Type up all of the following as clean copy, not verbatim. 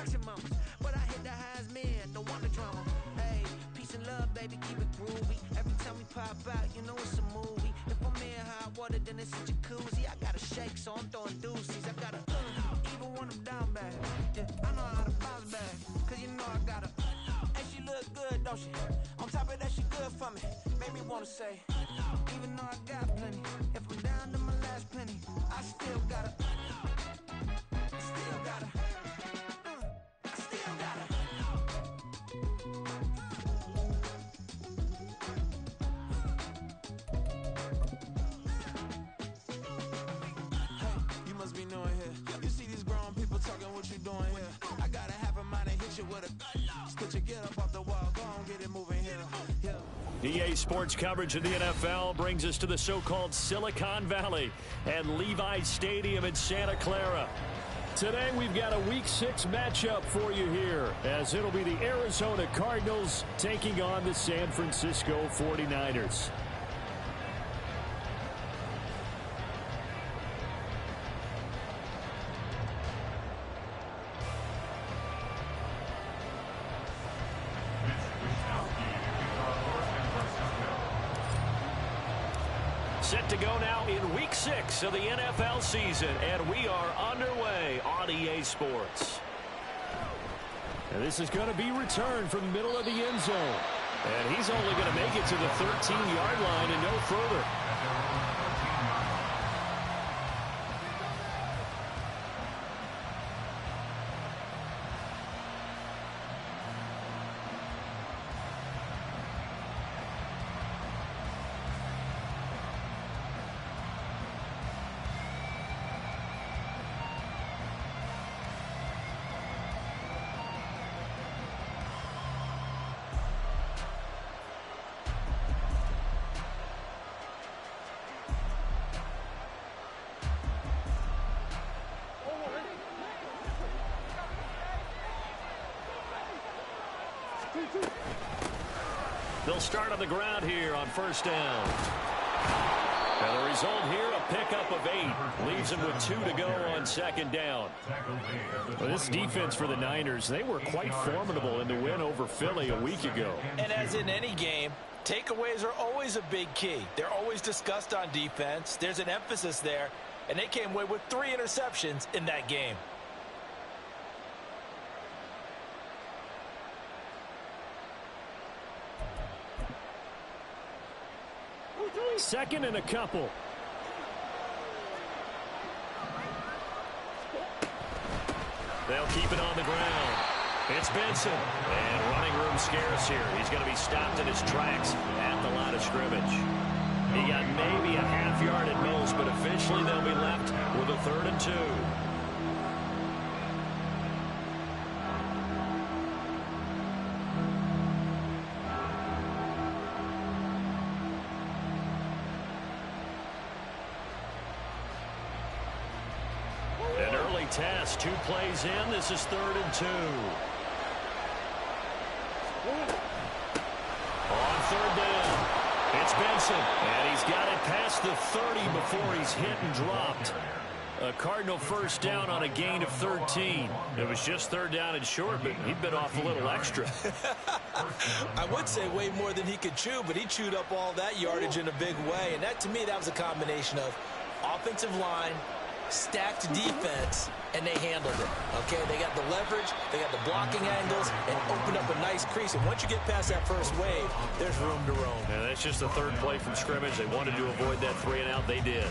maximum. But I hit the highs, man, don't want the drama. Hey, peace and love, baby, keep it groovy. Every time we pop out, you know it's a movie. If I'm in hot water, then it's a jacuzzi. I gotta shake, so I'm throwing deuces. I gotta, even when I'm down bad. Yeah, I know how to bounce back, cause you know I gotta. And she look good, don't she? On top of that, she good for me. Made me wanna say, even though I got plenty, if I'm down to my last penny, I still gotta. EA Sports coverage of the NFL brings us to the so-called Silicon Valley and Levi's Stadium in Santa Clara. Today we've got a Week 6 matchup for you here, as it'll be the Arizona Cardinals taking on the San Francisco 49ers. Set to go now in Week 6 of the NFL season, and we are underway on EA Sports. And this is going to be returned from the middle of the end zone. And he's only going to make it to the 13-yard line and no further. They'll start on the ground here on first down. And the result here, a pickup of 8. Leaves them with 2 to go on second down. Well, this defense for the Niners, they were quite formidable in the win over Philly a week ago. And as in any game, takeaways are always a big key. They're always discussed on defense. There's an emphasis there. And they came away with 3 interceptions in that game. Second and a couple. They'll keep it on the ground. It's Benson. And running room scarce here. He's going to be stopped in his tracks at the line of scrimmage. He got maybe a half yard at most, but officially they'll be left with a 3rd and 2. Test 2 plays in. This is 3rd and 2. On 3rd down, it's Benson, and he's got it past the 30 before he's hit and dropped. A Cardinal first down on a gain of 13. It was just 3rd down and short, but he bit off a little extra. I would say way more than he could chew, but he chewed up all that yardage in a big way. And that, to me, that was a combination of offensive line, stacked defense, and they handled it. Okay, they got the leverage, they got the blocking angles, and opened up a nice crease. And once you get past that first wave, there's room to roam. And that's just the 3rd play from scrimmage. They wanted to avoid that 3-and-out. They did.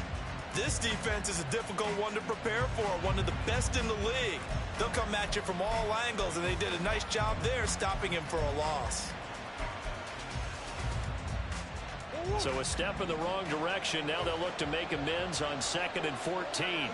This defense is a difficult one to prepare for, one of the best in the league. They'll come at you from all angles, and they did a nice job there stopping him for a loss. So a step in the wrong direction. Now they'll look to make amends on 2nd and 14.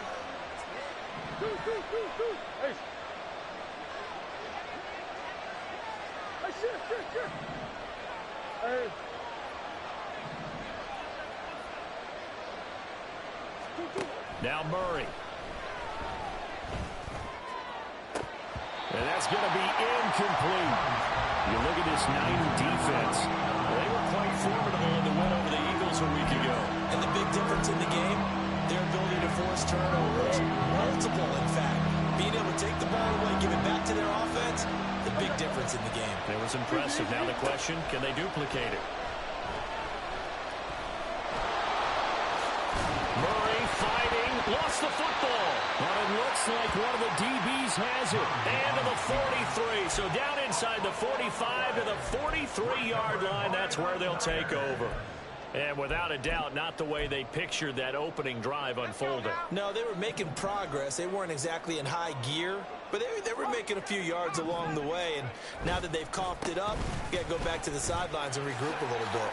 Now Murray. And that's going to be incomplete. You look at this Niner defense. They were quite formidable in the win over the Eagles a week ago. And the big difference in the game, their ability to force turnovers. Multiple, in fact. Being able to take the ball away, give it back to their offense in the game. It was impressive. Now the question, can they duplicate it? Murray fighting, lost the football. But it looks like one of the DBs has it. And to the 43. So down inside the 45 to the 43-yard line. That's where they'll take over. And without a doubt, not the way they pictured that opening drive unfolding. No, they were making progress. They weren't exactly in high gear, but they were making a few yards along the way. And now that they've coughed it up, you got to go back to the sidelines and regroup a little bit.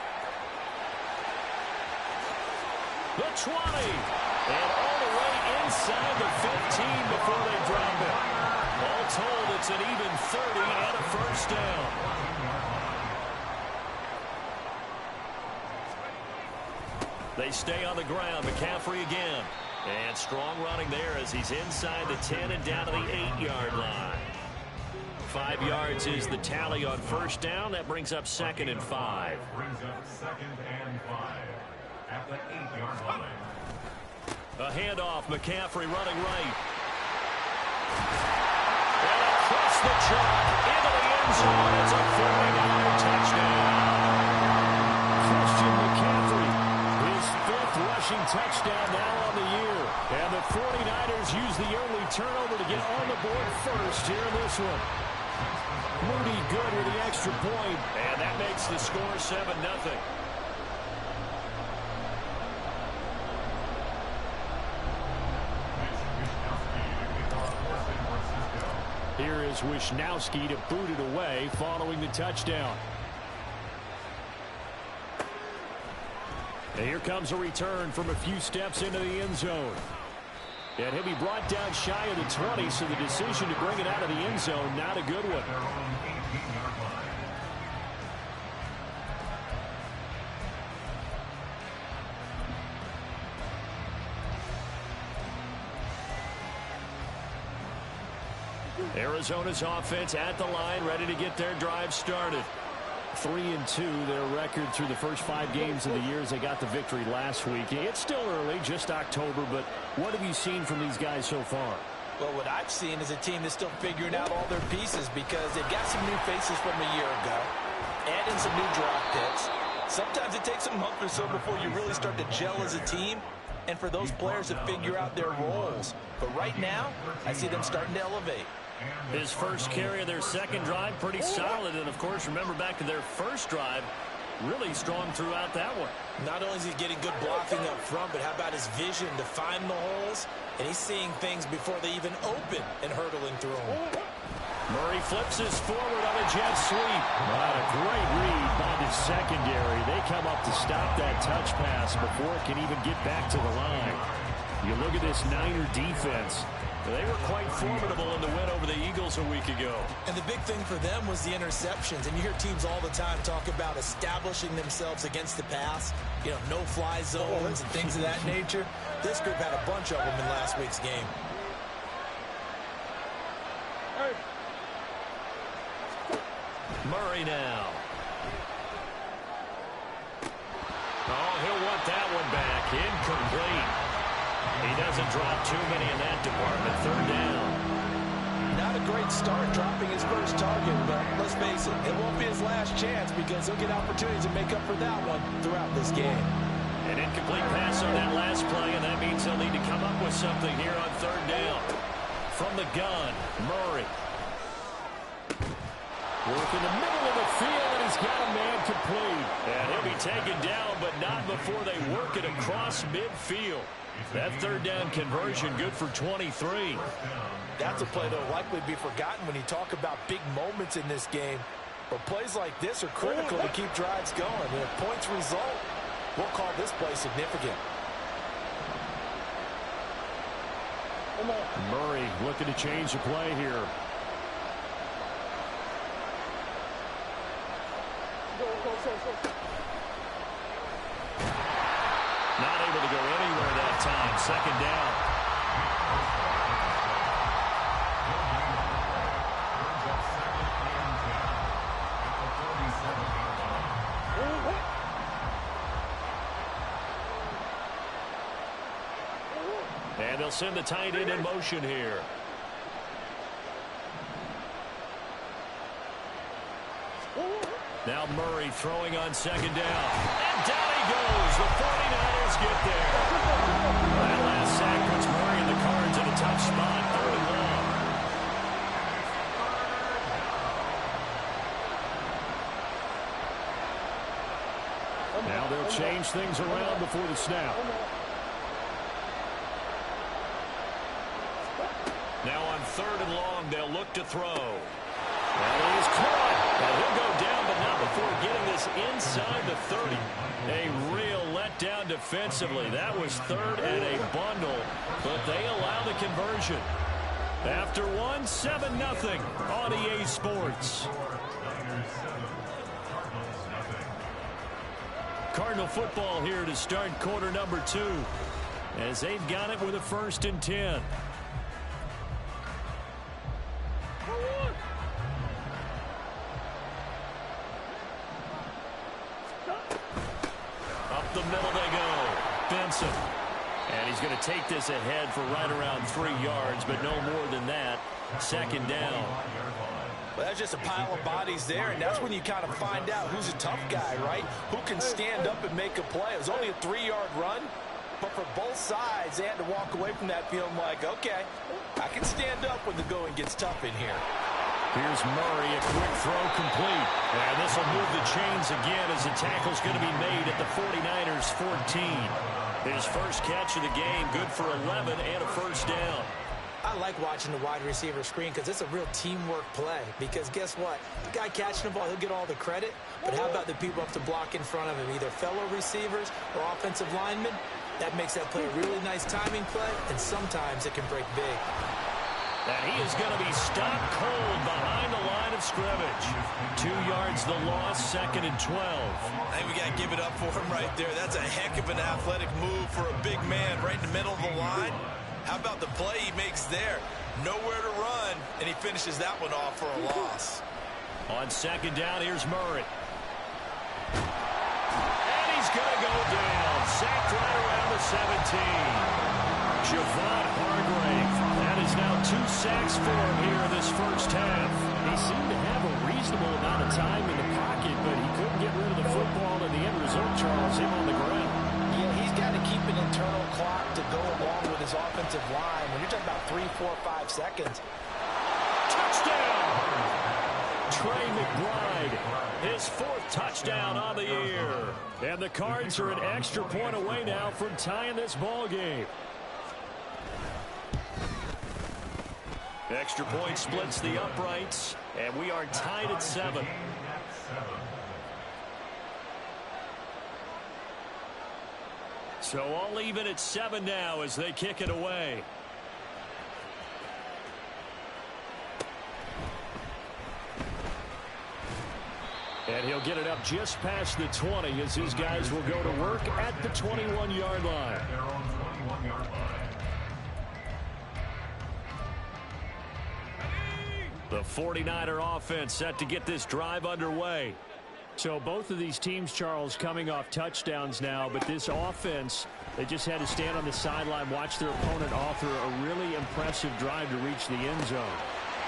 The 20. And all the way inside the 15 before they drop it. All told, it's an even 30 and a first down. They stay on the ground. McCaffrey again. And strong running there as he's inside the 10 and down to the 8-yard line. 5 yards is the tally on first down. That brings up 2nd and 5. Brings up 2nd and 5 at the 8-yard line. A handoff. McCaffrey running right. And across the chalk into the end zone. It's a 49 touchdown. Christian McCaffrey. His 5th rushing touchdown now on the year. And the 49ers use the early turnover to get on the board first here in this one. Moody good with the extra point. And that makes the score 7-0. Here is Wishnowsky to boot it away following the touchdown. And here comes a return from a few steps into the end zone. And he'll be brought down shy of the 20, so the decision to bring it out of the end zone, not a good one. Arizona's offense at the line, ready to get their drive started. 3-2, their record through the first 5 games of the year as they got the victory last week. It's still early, just October, but what have you seen from these guys so far? Well, what I've seen is a team that's still figuring out all their pieces because they've got some new faces from a year ago, add in some new draft picks. Sometimes it takes a month or so before you really start to gel as a team and for those players to figure out their roles. But right now, I see them starting to elevate. His first carry of their second drive, pretty solid. And, of course, remember back to their first drive, really strong throughout that one. Not only is he getting good blocking up front, but how about his vision to find the holes? And he's seeing things before they even open and hurdling through them. Murray flips his forward on a jet sweep. What a great read by the secondary. They come up to stop that touch pass before it can even get back to the line. You look at this Niner defense. They were quite formidable in the win over the Eagles a week ago. And the big thing for them was the interceptions. And you hear teams all the time talk about establishing themselves against the pass. You know, no-fly zones and things of that nature. This group had a bunch of them in last week's game. Murray now. Oh, he'll want that one back. Incomplete. He doesn't drop too many in that department. 3rd down. Not a great start dropping his first target, but let's face it, it won't be his last chance because he'll get opportunities to make up for that one throughout this game. An incomplete pass on that last play, and that means they'll need to come up with something here on 3rd down. From the gun, Murray. Work in the middle of the field, and he's got a man complete. And he'll be taken down, but not before they work it across midfield. That 3rd down conversion good for 23. That's a play that will likely be forgotten when you talk about big moments in this game. But plays like this are critical to keep drives going. And if points result, we'll call this play significant. Murray looking to change the play here. Not able to go anywhere that time. 2nd down. And they'll send the tight end in motion here. Now Murray throwing on second down. And down he goes. The 49ers get there. That last sack puts Murray and the Cards in a tough spot. 3rd and long. Now they'll change things around before the snap. Now on 3rd and long, they'll look to throw. And he's caught. And he'll go down, but not before getting this inside the 30. A real letdown defensively. That was 3rd and a bundle, but they allow the conversion. After one, 7-0 on EA Sports. Cardinal football here to start quarter number 2, as they've got it with a 1st and 10. Up the middle they go. Benson. And he's going to take this ahead for right around 3 yards, but no more than that. 2nd down. Well, that's just a pile of bodies there, and that's when you kind of find out who's a tough guy, right? Who can stand up and make a play. It was only a 3-yard run, but for both sides, they had to walk away from that feeling like, okay, I can stand up when the going gets tough in here. Here's Murray, a quick throw complete. And this will move the chains again as the tackle's going to be made at the 49ers 14. His first catch of the game, good for 11 and a 1st down. I like watching the wide receiver screen because it's a real teamwork play. Because guess what? The guy catching the ball, he'll get all the credit. But how about the people up to block in front of him, either fellow receivers or offensive linemen? That makes that play a really nice timing play, and sometimes it can break big. And he is going to be stopped cold behind the line of scrimmage. 2 yards the loss, 2nd and 12. I think we got to give it up for him right there. That's a heck of an athletic move for a big man right in the middle of the line. How about the play he makes there? Nowhere to run, and he finishes that one off for a loss. On 2nd down, here's Murray. And he's going to go down. Sacked right around the 17. Javon Hargrave. That is now 2 sacks for him here in this first half. He seemed to have a reasonable amount of time in the pocket, but he couldn't get rid of the football, and the end result, Charles, him on the ground. Yeah, he's got to keep an internal clock to go along with his offensive line. When you're talking about 3, 4, 5 seconds. Touchdown! Trey McBride, his 4th touchdown on the year. And the Cards are an extra point away now from tying this ball game. Extra point splits the uprights, and we are tied at 7. So all even at 7 now as they kick it away. And he'll get it up just past the 20 as his guys will go to work at the 21-yard line. The 49er offense set to get this drive underway. So both of these teams, Charles, coming off touchdowns now, but this offense, they just had to stand on the sideline, watch their opponent author a really impressive drive to reach the end zone.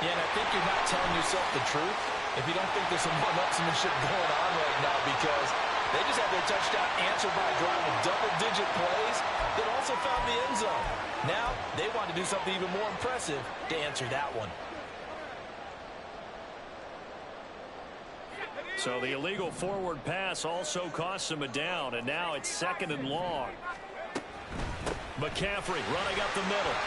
Yeah, and I think you're not telling yourself the truth if you don't think there's some one-upsmanship going on right now, because they just had their touchdown answered by a drive with double-digit plays that also found the end zone. Now they want to do something even more impressive to answer that one. So the illegal forward pass also costs him a down, and now it's 2nd and long. McCaffrey running up the middle.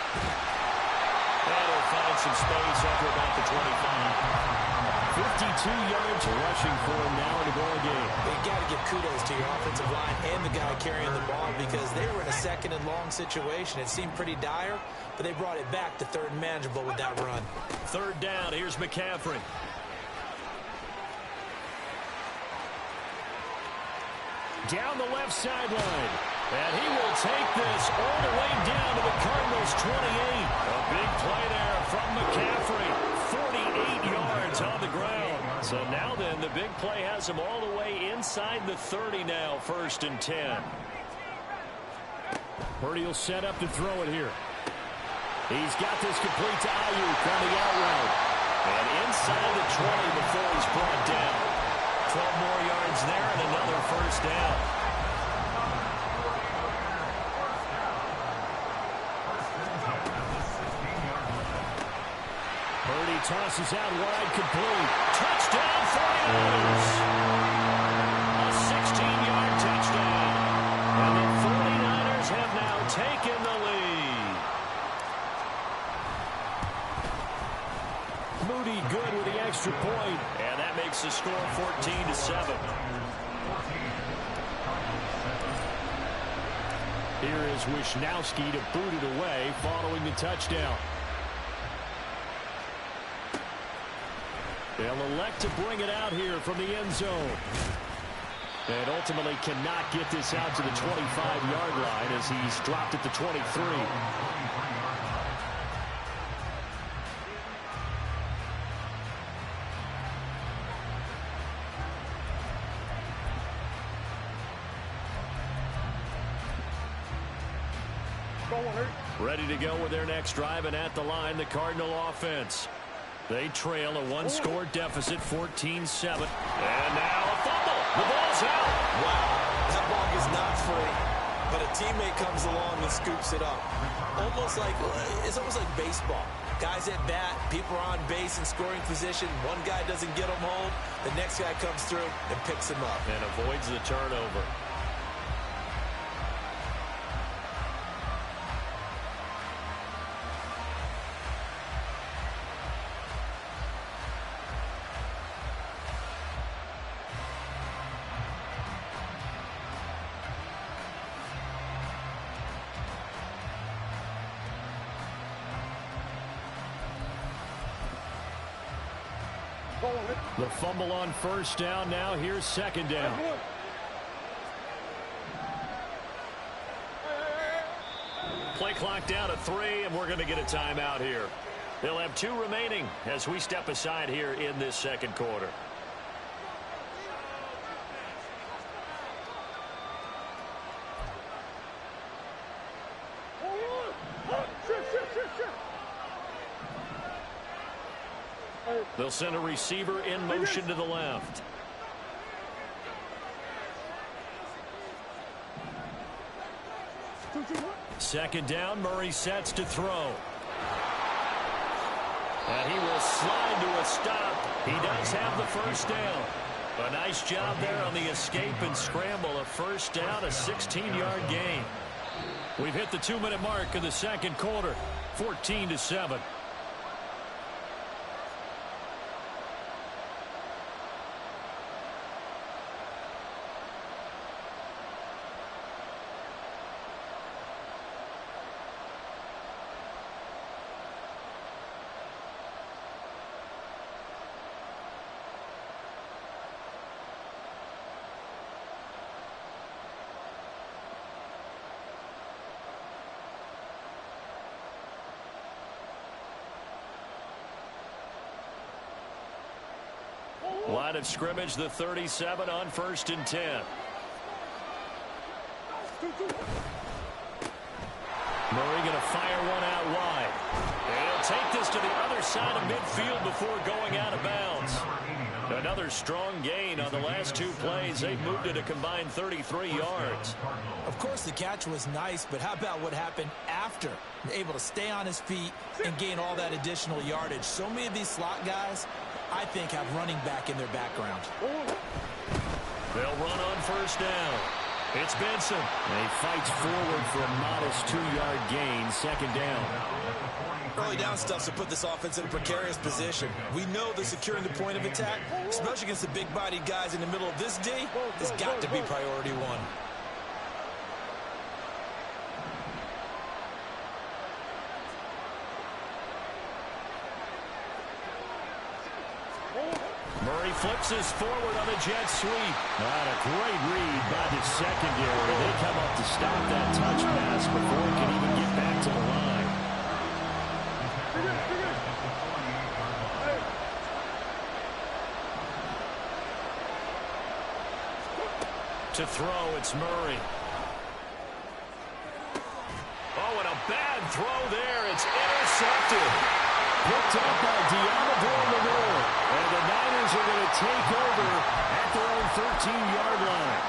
That'll find some space after about the 25. 52 yards rushing for him now in the ball game. You got to give kudos to your offensive line and the guy carrying the ball, because they were in a 2nd and long situation. It seemed pretty dire, but they brought it back to 3rd and manageable with that run. 3rd down, here's McCaffrey. Down the left sideline. And he will take this all the way down to the Cardinals' 28. A big play there from McCaffrey. 48 yards on the ground. So now then, the big play has him all the way inside the 30 now, 1st and 10. Purdy will set up to throw it here. He's got this complete to Ayuk on the out route. And inside the 20 before he's brought down. 12 more yards there and another first down. Purdy tosses out wide, complete. Touchdown, 49ers! A 16-yard touchdown. And the 49ers have now taken the lead. Moody good with the extra point, and that makes the score 14-7. Here is Wisnowski to boot it away following the touchdown. They'll elect to bring it out here from the end zone. And ultimately cannot get this out to the 25-yard line as he's dropped at the 23. Ready to go with their next drive, and at the line, the Cardinal offense. They trail a one-score deficit, 14-7. And now a fumble. The ball's out. Wow, that ball is not free, but a teammate comes along and scoops it up. It's almost like baseball. Guys at bat, people are on base in scoring position. One guy doesn't get him home. The next guy comes through and picks him up. And avoids the turnover. The fumble on first down. Now here's second down. Play clock down at 3, and we're going to get a timeout here. They'll have 2 remaining as we step aside here in this second quarter. They'll send a receiver in motion to the left. Second down, Murray sets to throw. And he will slide to a stop. He does have the first down. A nice job there on the escape and scramble. A first down, a 16-yard gain. We've hit the 2-minute mark of the second quarter, 14-7. Line of scrimmage, the 37 on 1st and 10. Murray going to fire one out wide. And he'll take this to the other side of midfield before going out of bounds. Another strong gain on the last 2 plays. They've moved it a combined 33 yards. Of course, the catch was nice, but how about what happened after? Able to stay on his feet and gain all that additional yardage. So many of these slot guys, I think, have running back in their background. They'll run on first down. It's Benson. And he fights forward for a modest 2-yard gain, second down. Early down stuff to put this offense in a precarious position. We know that securing the point of attack, especially against the big-bodied guys in the middle of this D, has got to be priority 1. Murray flips this forward on a jet sweep. Not a great read by the secondary. They come up to stop that touch pass before it can even get back to the line. To throw, it's Murray. Oh, and a bad throw there. It's intercepted. Picked up by Deommodore Lenoir. And the Niners are going to take over at their 13-yard line.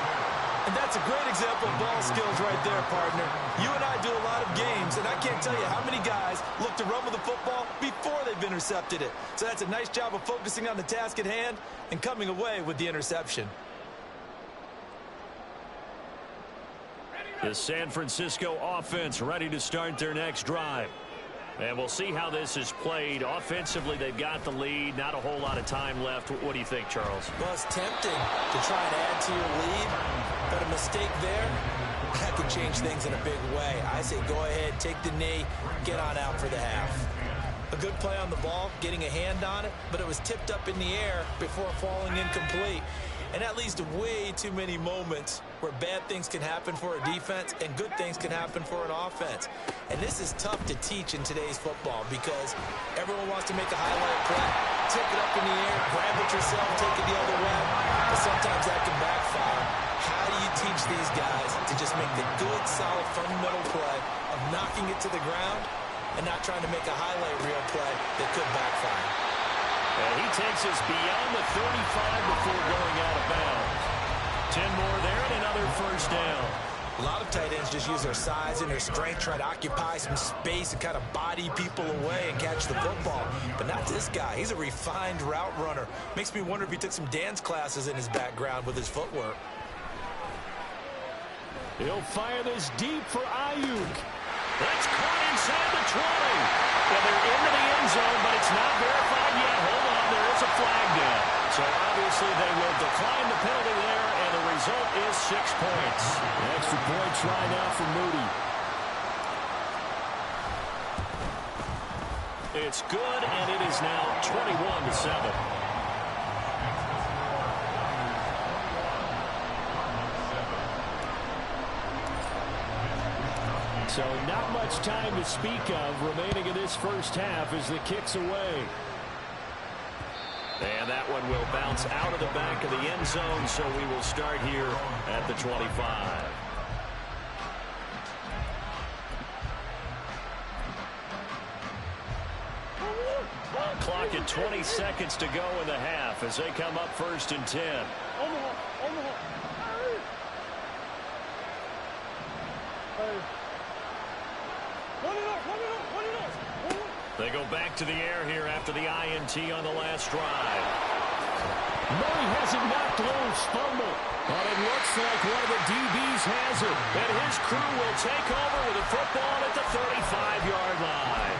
And that's a great example of ball skills right there, partner. You and I do a lot of games, and I can't tell you how many guys look to run with the football before they've intercepted it. So that's a nice job of focusing on the task at hand and coming away with the interception. The San Francisco offense ready to start their next drive. And we'll see how this is played. Offensively, they've got the lead. Not a whole lot of time left. What do you think, Charles? Well, it's tempting to try and add to your lead, but a mistake there, that could change things in a big way. I say go ahead, take the knee, get on out for the half. A good play on the ball, getting a hand on it, but it was tipped up in the air before falling incomplete. And that leads to way too many moments where bad things can happen for a defense and good things can happen for an offense. And this is tough to teach in today's football because everyone wants to make a highlight play, tip it up in the air, grab it yourself, take it the other way. But sometimes that can backfire. How do you teach these guys to just make the good, solid, fundamental play of knocking it to the ground and not trying to make a highlight reel play that could backfire? And he takes us beyond the 35 before going out of bounds. 10 more there and another first down. A lot of tight ends just use their size and their strength, try to occupy some space and kind of body people away and catch the football. But not this guy. He's a refined route runner. Makes me wonder if he took some dance classes in his background with his footwork. He'll fire this deep for Ayuk. That's caught inside the 20. And they're into the end zone, but it's not verified yet. Hold on, there is a flag down. So obviously they will decline the penalty there, and the result is 6 points. An extra point try now for Moody. It's good, and it is now 21-7. So not much time to speak of remaining in this first half as the kick's away. And that one will bounce out of the back of the end zone, so we will start here at the 25. Clock at 20 seconds to go in the half as they come up 1st and 10. They go back to the air here after the INT on the last drive. Murray has it knocked loose, fumble. But it looks like one of the DBs has it. And his crew will take over with the football at the 35-yard line.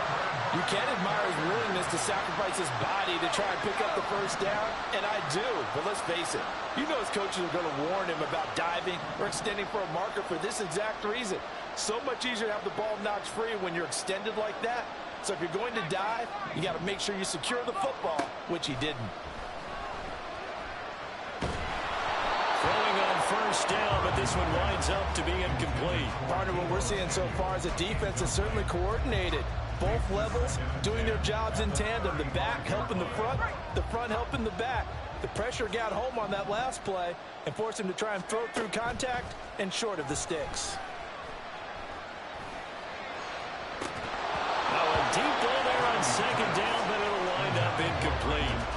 You can admire his willingness to sacrifice his body to try and pick up the first down, and I do. But let's face it, you know his coaches are going to warn him about diving or extending for a marker for this exact reason. So much easier to have the ball knocked free when you're extended like that. So if you're going to dive, you got to make sure you secure the football, which he didn't. Throwing on first down, but this one winds up to be incomplete. Partner, what we're seeing so far is the defense is certainly coordinated. Both levels doing their jobs in tandem. The back helping the front helping the back. The pressure got home on that last play and forced him to try and throw through contact and short of the sticks. Now a deep ball there on second down, but it'll wind up incomplete.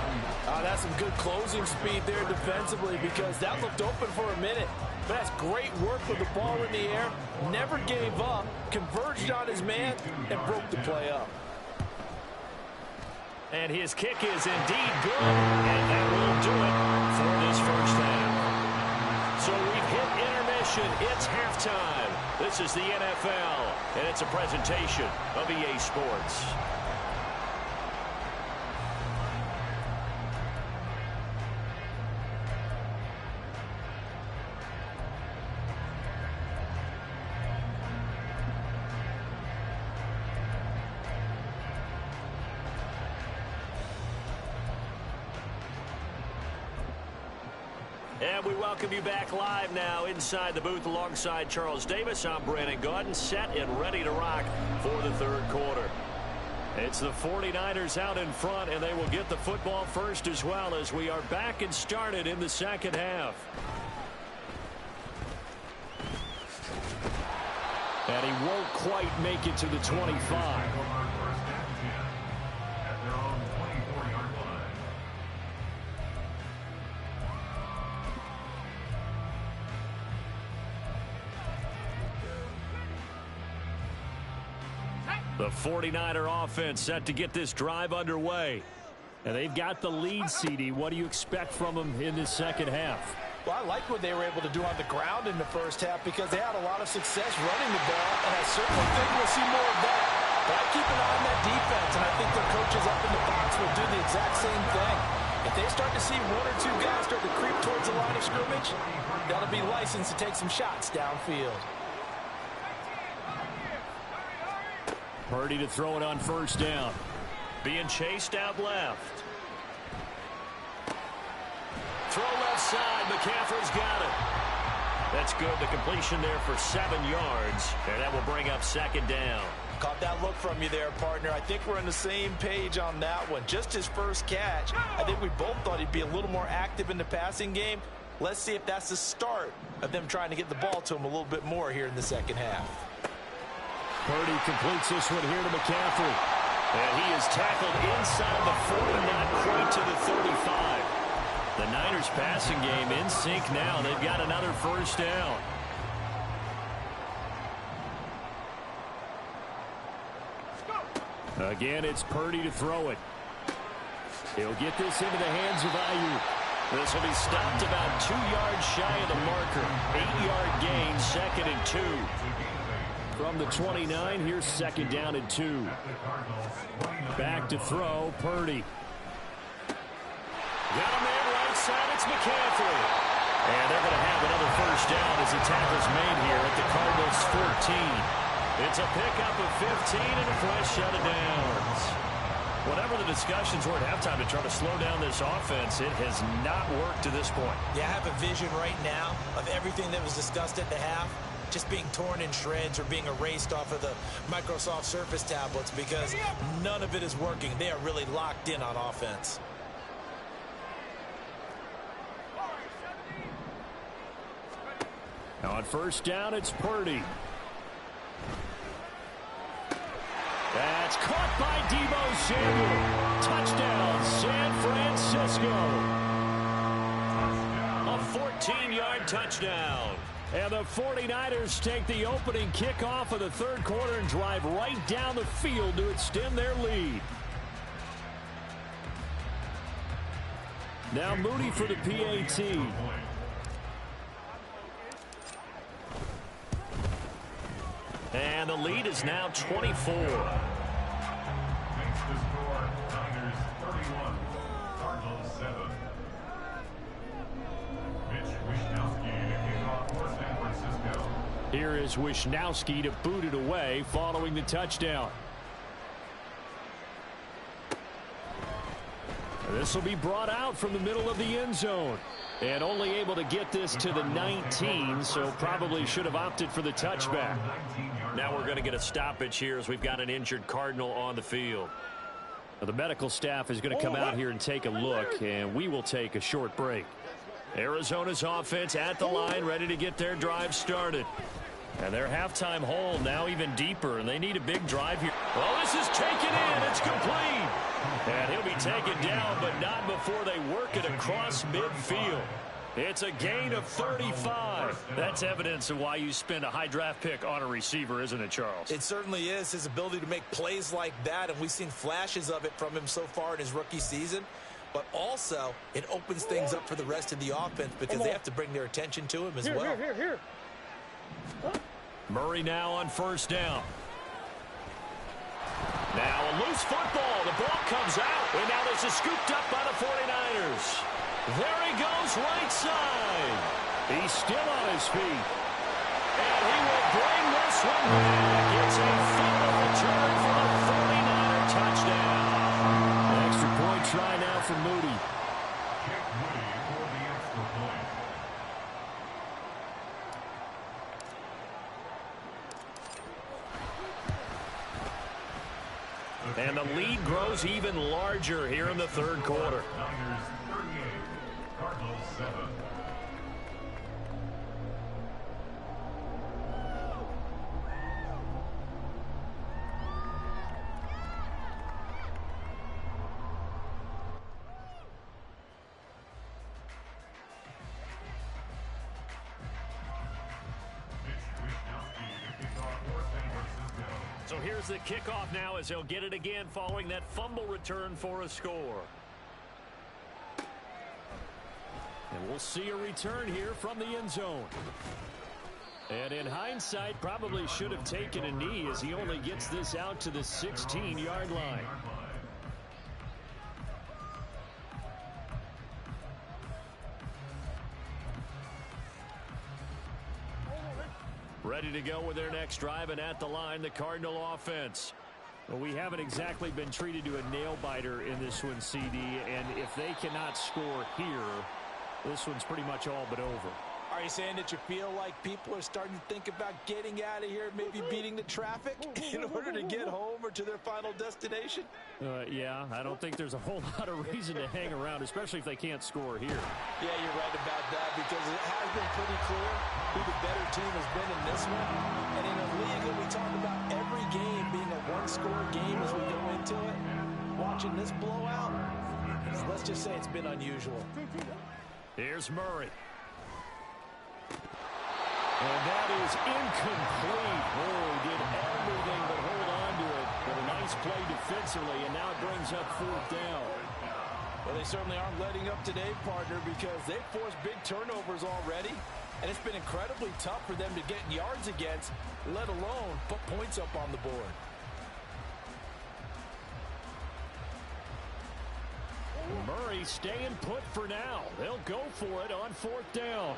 That's some good closing speed there defensively because that looked open for a minute. But that's great work with the ball in the air. Never gave up, converged on his man, and broke the play up. And his kick is indeed good, and that will do it for this first half. So we've hit intermission. It's halftime. This is the NFL, and it's a presentation of EA Sports. And we welcome you back live now inside the booth alongside Charles Davis. I'm Brandon Gaudin, set and ready to rock for the third quarter. It's the 49ers out in front, and they will get the football first as well as we are back and started in the second half. And he won't quite make it to the 25. At their own 24-yard line. The 49er offense set to get this drive underway. And they've got the lead, CD. What do you expect from them in this second half? Well, I like what they were able to do on the ground in the first half because they had a lot of success running the ball, and I certainly think we'll see more of that. But I keep an eye on that defense, and I think their coaches up in the box will do the exact same thing. If they start to see one or two guys start to creep towards the line of scrimmage, they'll be licensed to take some shots downfield. Purdy to throw it on first down. Being chased out left. Throw left side. McCaffrey's got it. That's good. The completion there for 7 yards. And that will bring up second down. Caught that look from you there, partner. I think we're on the same page on that one. Just his first catch. I think we both thought he'd be a little more active in the passing game. Let's see if that's the start of them trying to get the ball to him a little bit more here in the second half. Purdy completes this one here to McCaffrey. And he is tackled inside the 40, not quite to the 35. The Niners passing game in sync now. They've got another first down. Again, it's Purdy to throw it. He'll get this into the hands of Ayuk. This will be stopped about 2 yards shy of the marker. 8-yard gain, 2nd and 2. From the 29, here's 2nd down and 2. Back to throw, Purdy. Got a man right side, it's McCaffrey. And they're going to have another first down as the tackle's made here at the Cardinals' 14. It's a pickup of 15 and a fresh set of downs. Whatever the discussions were at halftime to try to slow down this offense, it has not worked to this point. Yeah, I have a vision right now of everything that was discussed at the half just being torn in shreds or being erased off of the Microsoft Surface tablets because none of it is working. They are really locked in on offense. Now on first down, it's Purdy. That's caught by Deebo Samuel. Touchdown, San Francisco. A 14-yard touchdown. And the 49ers take the opening kickoff of the third quarter and drive right down the field to extend their lead. Now Moody for the PAT. And the lead is now 24. Makes the score Niners 31, Cardinals 7. Mitch Wishnowsky to kick off for San Francisco. Here is Wishnowsky to boot it away following the touchdown. This will be brought out from the middle of the end zone. And only able to get this to the 19, so probably should have opted for the touchback. Now we're going to get a stoppage here as we've got an injured Cardinal on the field. Now the medical staff is going to come out here and take a look, and we will take a short break. Arizona's offense at the line, ready to get their drive started. And their halftime hole now even deeper, and they need a big drive here. Well, this is taken in. It's complete. And he'll be taken down, but not before they work it across midfield. It's a gain of 35. That's evidence of why you spend a high draft pick on a receiver, isn't it, Charles? It certainly is. His ability to make plays like that, and we've seen flashes of it from him so far in his rookie season. But also, it opens things up for the rest of the offense because they have to bring their attention to him as well. Here. Murray now on first down. Now a loose football. The ball comes out. And now this is scooped up by the 49ers. There he goes right side. He's still on his feet. And he will bring this one back. It's a final return for a 49er touchdown. An extra point try now for Moody. Jake Moody for the extra point. And the lead grows even larger here in the third quarter. Niners 38, Cardinals 7. So here's the kickoff now as he'll get it again following that fumble return for a score. And we'll see a return here from the end zone. And in hindsight, probably should have taken a knee as he only gets this out to the 16-yard line. Ready to go with their next drive, and at the line, the Cardinal offense. Well, we haven't exactly been treated to a nail-biter in this one, CD, and if they cannot score here, this one's pretty much all but over. Are you saying that you feel like people are starting to think about getting out of here, maybe beating the traffic in order to get home or to their final destination? Yeah, I don't think there's a whole lot of reason to hang around, especially if they can't score here. Yeah, you're right about that, because it has been pretty clear who the better team has been in this one. And in a league that we talk about every game being a one-score game as we go into it, watching this blowout, let's just say it's been unusual. Here's Murray. And that is incomplete. Oh, he did everything but hold on to it. But a nice play defensively, and now it brings up 4th down. Well, they certainly aren't letting up today, partner, because they've forced big turnovers already. And it's been incredibly tough for them to get yards against, let alone put points up on the board. Murray staying put for now. They'll go for it on 4th down.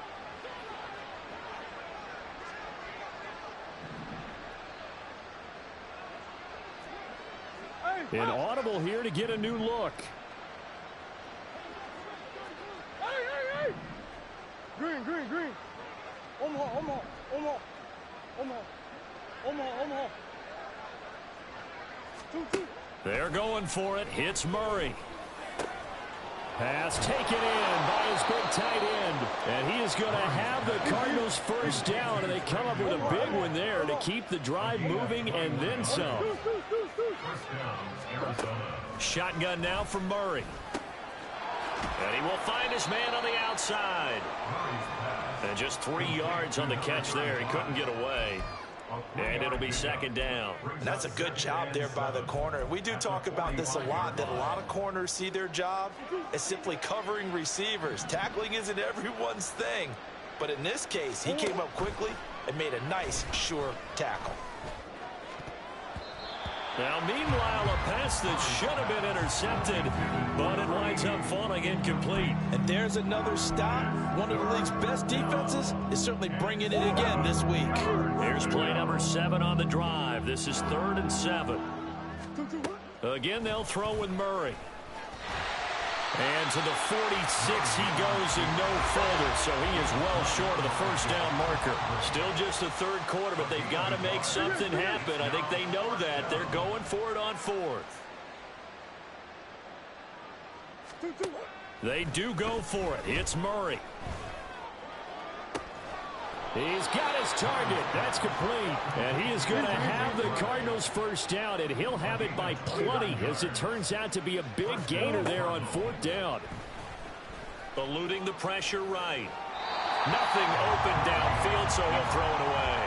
An audible here to get a new look. Hey! Green. Omaha. They're going for it. Hits Murray. Pass taken in by his big tight end. And he is going to have the Cardinals first down, and they come up with a big one there to keep the drive moving and then some. Shotgun now from Murray. And he will find his man on the outside. And just 3 yards on the catch there. He couldn't get away. And it'll be 2nd down. And that's a good job there by the corner. We do talk about this a lot, that a lot of corners see their job as simply covering receivers. Tackling isn't everyone's thing. But in this case, he came up quickly and made a nice, sure tackle. Now, meanwhile, a pass that should have been intercepted, but it winds up falling incomplete. And there's another stop. One of the league's best defenses is certainly bringing it again this week. Here's play number 7 on the drive. This is 3rd and 7. Again, they'll throw with Murray. And to the 46 he goes and no further, so he is well short of the first down marker. Still just the 3rd quarter, but they've got to make something happen. I think they know that. They're going for it on 4th. They do go for it. It's Murray. He's got his target. That's complete. And he is going to have the Cardinals first down, and he'll have it by plenty as it turns out to be a big gainer there on 4th down. Eluding the pressure right. Nothing open downfield, so he'll throw it away.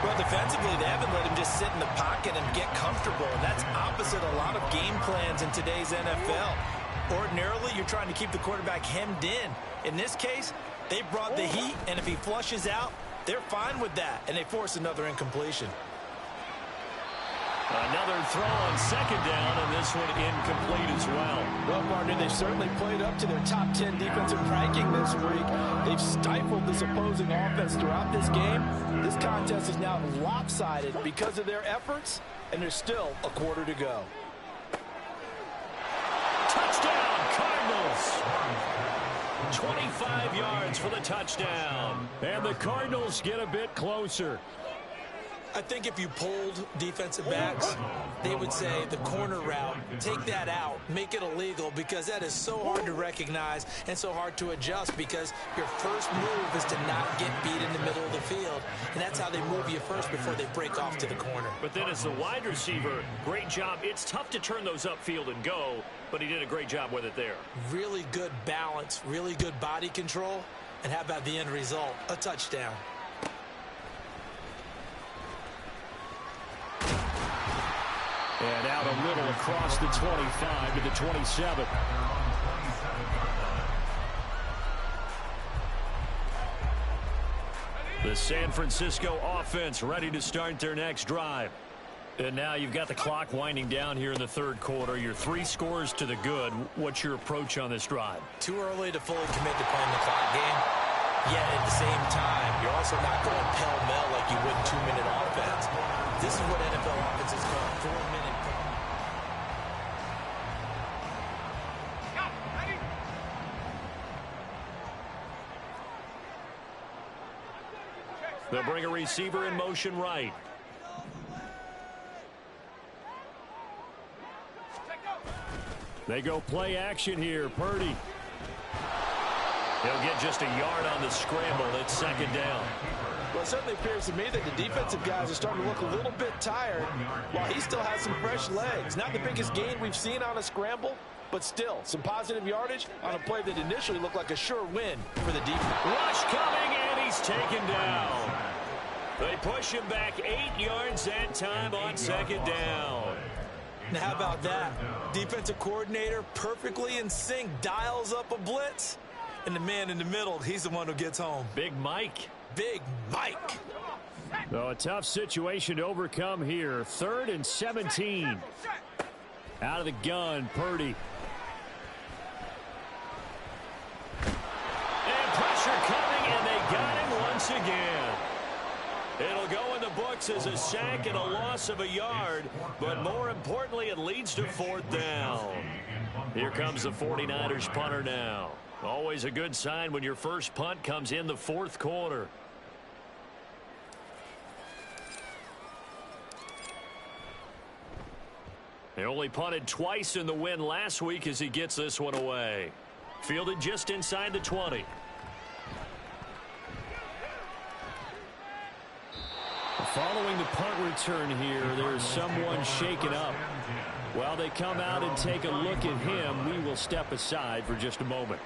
Well, defensively, they haven't let him just sit in the pocket and get comfortable, and that's opposite a lot of game plans in today's NFL. Ordinarily, you're trying to keep the quarterback hemmed in. In this case, they brought the heat, and if he flushes out, they're fine with that, and they force another incompletion. Another throw on 2nd down, and this one incomplete as well. Well, partner, they've certainly played up to their top 10 defensive ranking this week. They've stifled this opposing offense throughout this game. This contest is now lopsided because of their efforts, and there's still a quarter to go. Touchdown, Cardinals! 25 yards for the touchdown. And the Cardinals get a bit closer. I think if you polled defensive backs, they would say the corner route, take that out, make it illegal, because that is so hard to recognize and so hard to adjust, because your first move is to not get beat in the middle of the field, and that's how they move you first before they break off to the corner. But then as the wide receiver, great job. It's tough to turn those upfield and go, but he did a great job with it there. Really good balance, really good body control, and how about the end result? A touchdown. And out a little across the 25 to the 27. The San Francisco offense ready to start their next drive. And now you've got the clock winding down here in the third quarter. You're 3 scores to the good. What's your approach on this drive? Too early to fully commit to playing the clock game. Yet at the same time, you're also not going pell-mell like you would in 2-minute offense. This is what NFL offenses call 4-minute. They'll bring a receiver in motion right. They go play action here. Purdy. He'll get just a yard on the scramble. It's second down. Well, it certainly appears to me that the defensive guys are starting to look a little bit tired while he still has some fresh legs. Not the biggest gain we've seen on a scramble, but still some positive yardage on a play that initially looked like a sure win for the defense. Rush coming, and he's taken down. They push him back 8 yards that time on second down. Now, how about that? Defensive coordinator perfectly in sync, dials up a blitz, and the man in the middle, he's the one who gets home. Big Mike. Big Mike. So a tough situation to overcome here. 3rd and 17. Out of the gun, Purdy. And pressure coming, and they got him once again. It'll go in the books as a sack and a loss of a yard, but more importantly, it leads to 4th down. Here comes the 49ers punter now. Always a good sign when your first punt comes in the 4th quarter. They only punted twice in the win last week as he gets this one away. Fielded just inside the 20. Following the punt return here, there's someone shaken up. While they come out and take a look at him, we will step aside for just a moment.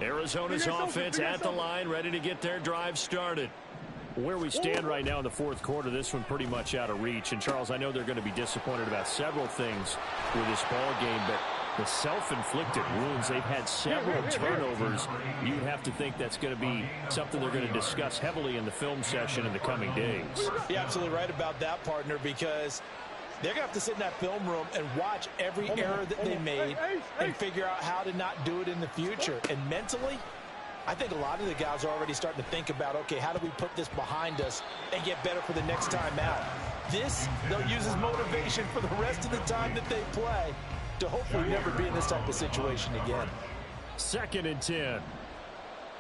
Arizona's offense at the line, ready to get their drive started. Where we stand right now in the 4th quarter, this one pretty much out of reach. And, Charles, I know they're going to be disappointed about several things with this ball game, but the self-inflicted wounds, they've had several turnovers. You'd have to think that's going to be something they're going to discuss heavily in the film session in the coming days. You're absolutely right about that, partner, because they're going to have to sit in that film room and watch every error that they made and figure out how to not do it in the future. And mentally, I think a lot of the guys are already starting to think about, okay, how do we put this behind us and get better for the next time out? This, they'll use as motivation for the rest of the time that they play to hopefully never be in this type of situation again. 2nd and 10.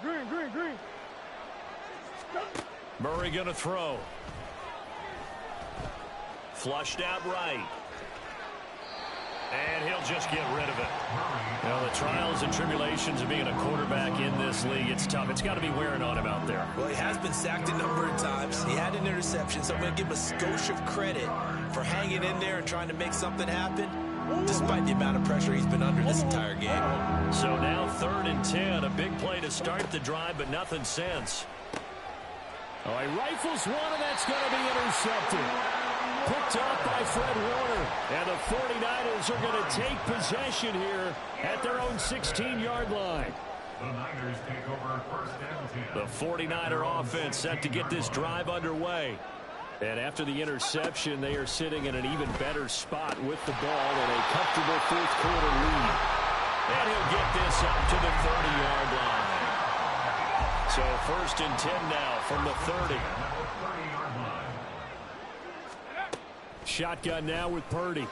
Green. Murray going to throw. Flushed out right. And he'll just get rid of it. Well, the trials and tribulations of being a quarterback in this league, it's tough. It's got to be wearing on him out there. Well, he has been sacked a number of times. He had an interception, so I'm going to give him a skosh of credit for hanging in there and trying to make something happen, despite the amount of pressure he's been under this entire game. So now 3rd and 10, a big play to start the drive, but nothing since. Oh, he rifles one, and that's going to be intercepted. Picked off by Fred Warner. And the 49ers are going to take possession here at their own 16-yard line. The Niners take over 1st and 10. The 49er offense set to get this drive underway. And after the interception, they are sitting in an even better spot with the ball in a comfortable 4th quarter lead. And he'll get this up to the 30-yard line. So 1st and 10 now from the 30. Shotgun now with Purdy.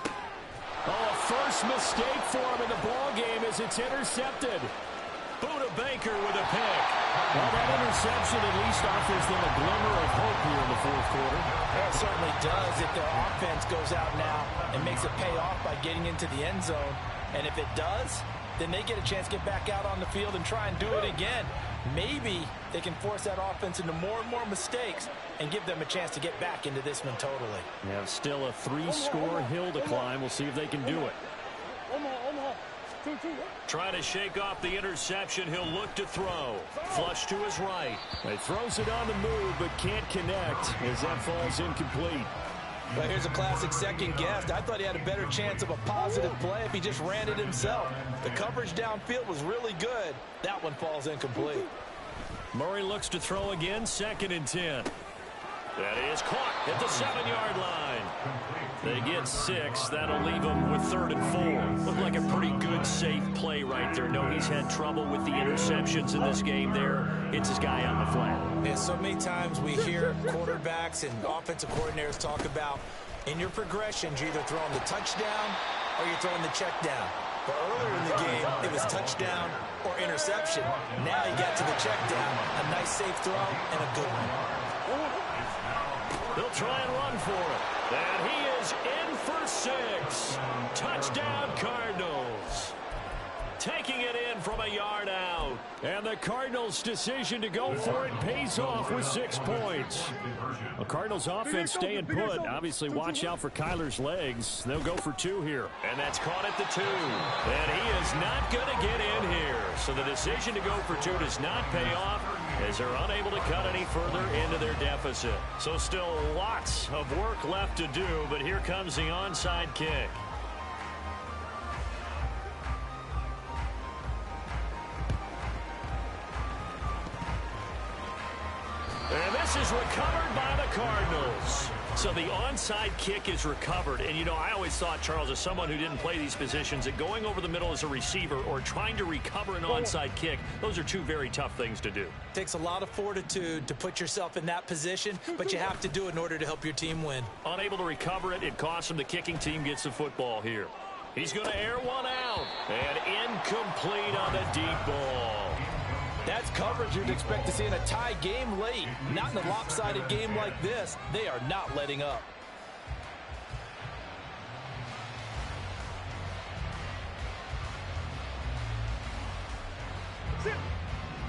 Oh, a first mistake for him in the ball game as it's intercepted. Buda Baker with a pick. Well, that interception at least offers them a glimmer of hope here in the 4th quarter. It certainly does if their offense goes out now and makes it pay off by getting into the end zone. And if it does, then they get a chance to get back out on the field and try and do it again. Maybe they can force that offense into more and more mistakes and give them a chance to get back into this one totally. Yeah, still a 3-score hill to climb. We'll see if they can do it. Trying to shake off the interception. He'll look to throw. Flush to his right. He throws it on the move but can't connect as that falls incomplete. Well, here's a classic second guess. I thought he had a better chance of a positive play if he just ran it himself. The coverage downfield was really good. That one falls incomplete. Murray looks to throw again, 2nd and 10. That is caught at the 7-yard line. They get 6. That'll leave them with 3rd and 4. Looked like a pretty good, safe play right there. No, he's had trouble with the interceptions in this game there. It's his guy on the flat. Yeah, so many times we hear quarterbacks and offensive coordinators talk about in your progressions, you're either throwing the touchdown or you're throwing the check down. But earlier in the game, it was touchdown or interception. Now you got to the check down. A nice, safe throw and a good one. They'll try and run for it. And he is in for 6. Touchdown, Cardinals. Taking it in from a yard out. And the Cardinals' decision to go for it pays off with 6 points. The Cardinals' offense staying put. Obviously, watch out for Kyler's legs. They'll go for 2 here. And that's caught at the 2. And he is not going to get in here. So the decision to go for 2 does not pay off, as they're unable to cut any further into their deficit. So still lots of work left to do, but here comes the onside kick. And this is recovered by the Cardinals. So the onside kick is recovered. And, you know, I always thought, Charles, as someone who didn't play these positions, that going over the middle as a receiver or trying to recover an onside kick, those are 2 very tough things to do. It takes a lot of fortitude to put yourself in that position, but you have to do it in order to help your team win. Unable to recover it, it costs him. The kicking team gets the football here. He's going to air one out. And incomplete on the deep ball. That's coverage you'd expect to see in a tie game late. Not in a lopsided game like this. They are not letting up.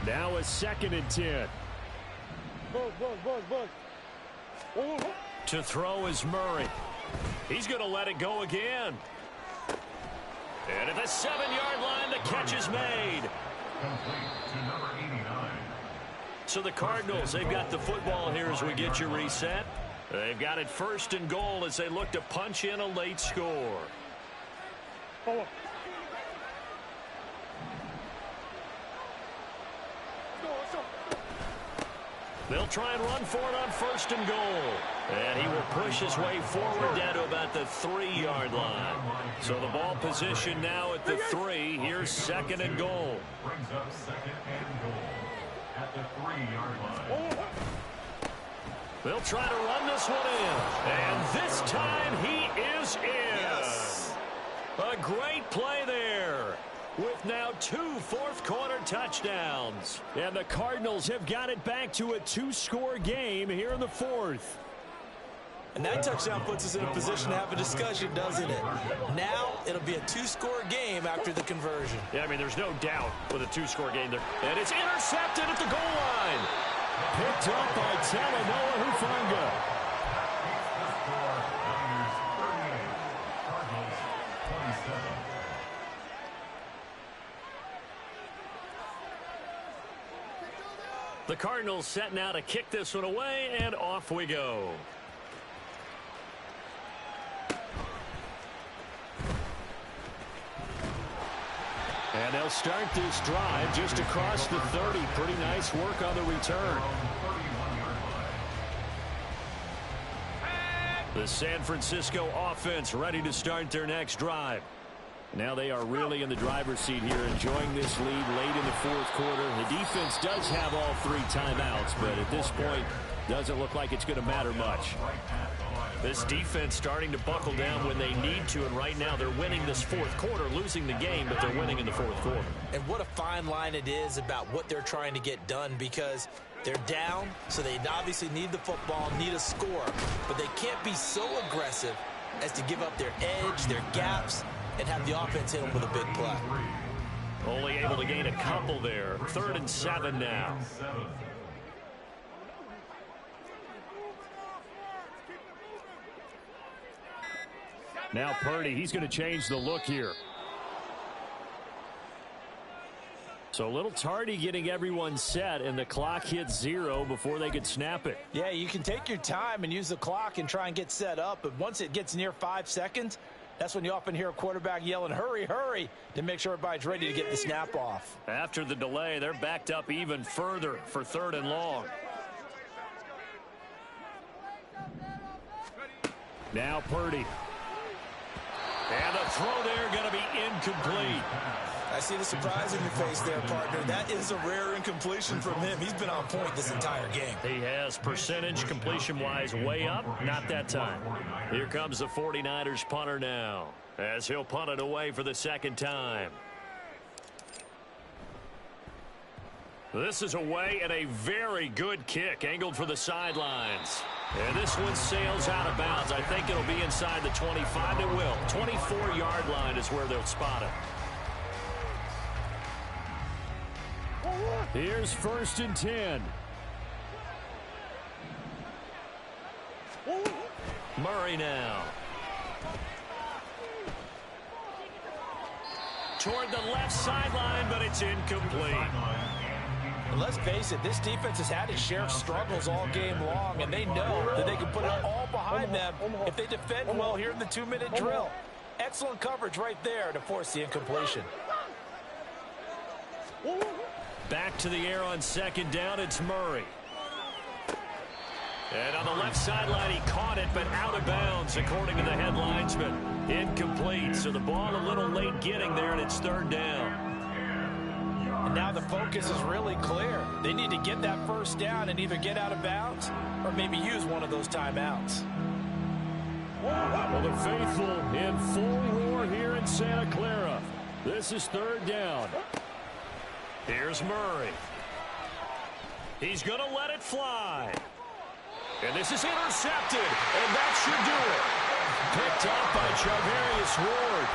Now a 2nd and 10. To throw is Murray. He's going to let it go again. And at the 7-yard line, the catch is made. Complete to number 89. So the Cardinals, they've got the football here as we get you reset. They've got it 1st and goal as they look to punch in a late score. They'll try and run for it on 1st and goal. And he will push his way forward down to about the 3-yard line. So the ball position now at the 3. Here's 2nd and goal. Brings up 2nd and goal at the 3-yard line. They'll try to run this one in. And this time he is in. Yes. A great play there, with now 2 fourth-quarter touchdowns. And the Cardinals have got it back to a 2-score game here in the 4th. And that touchdown puts us in a position to have a discussion, doesn't it? Now it'll be a 2-score game after the conversion. Yeah, I mean, there's no doubt with a 2-score game there. And it's intercepted at the goal line. Picked up by Talanoa Hufanga. The Cardinals set now to kick this one away, and off we go. And they'll start this drive just across the 30. Pretty nice work on the return. The San Francisco offense ready to start their next drive. Now they are really in the driver's seat here, enjoying this lead late in the 4th quarter. The defense does have all 3 timeouts, but at this point, doesn't look like it's going to matter much. This defense starting to buckle down when they need to, and right now they're winning this 4th quarter, losing the game, but they're winning in the 4th quarter. And what a fine line it is about what they're trying to get done, because they're down, so they obviously need the football, need a score, but they can't be so aggressive as to give up their edge, their gaps, and have the offense hit them with a big play. Only able to gain a couple there. 3rd and 7 now. Now Purdy, he's going to change the look here. So a little tardy getting everyone set, and the clock hit 0 before they could snap it. Yeah, you can take your time and use the clock and try and get set up, but once it gets near 5 seconds, that's when you often hear a quarterback yelling, hurry, hurry, to make sure everybody's ready to get the snap off. After the delay, they're backed up even further for 3rd and long. Now Purdy. And the throw there going to be incomplete. I see the surprise in your face there, partner. That is a rare incompletion from him. He's been on point this entire game. He has percentage completion-wise way up. Not that time. Here comes the 49ers punter now, as he'll punt it away for the 2nd time. This is away and a very good kick, angled for the sidelines. And this one sails out of bounds. I think it'll be inside the 25. It will. 24-yard line is where they'll spot it. Here's 1st and 10. Murray now. Toward the left sideline, but it's incomplete. And let's face it, this defense has had its share of struggles all game long, and they know that they can put it all behind them if they defend well here in the 2-minute drill. Excellent coverage right there to force the incompletion. Back to the air on 2nd down, it's Murray. And on the left sideline, he caught it, but out of bounds, according to the head linesman. Incomplete, so the ball a little late getting there, and it's 3rd down. And now the focus is really clear. They need to get that 1st down and either get out of bounds or maybe use one of those timeouts. Well, the faithful in full roar here in Santa Clara. This is 3rd down. Here's Murray. He's going to let it fly. And this is intercepted, and that should do it. Picked up by Charvarius Ward.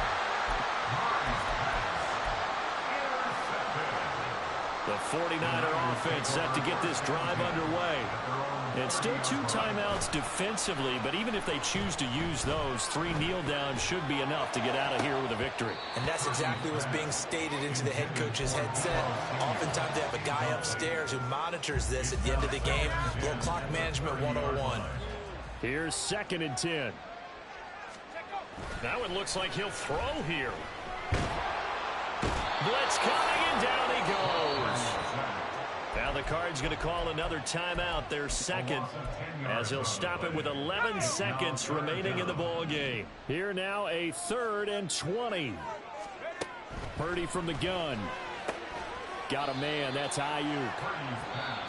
The 49er offense set to get this drive underway. And still 2 timeouts defensively, but even if they choose to use those, 3 kneel downs should be enough to get out of here with a victory. And that's exactly what's being stated into the head coach's headset. Oftentimes they have a guy upstairs who monitors this at the end of the game. Little clock management 101. Here's 2nd and 10. Now it looks like he'll throw here. Blitz coming, and down he goes. Now the Cards going to call another timeout, their 2nd, as he'll stop it with 11 seconds remaining in the ball game. Here now a 3rd and 20. Purdy from the gun. Got a man, that's Ayuk.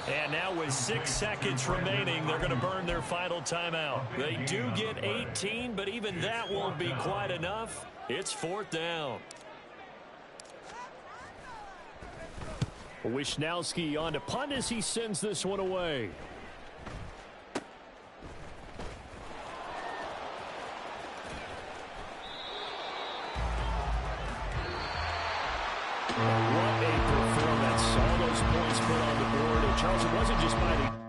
And now with 6 seconds remaining, they're going to burn their final timeout. They do get 18, but even that won't be quite enough. It's 4th down. Wishnowski on to punt as he sends this one away. What a performance. All those points put on the board. And Charles, it wasn't just by the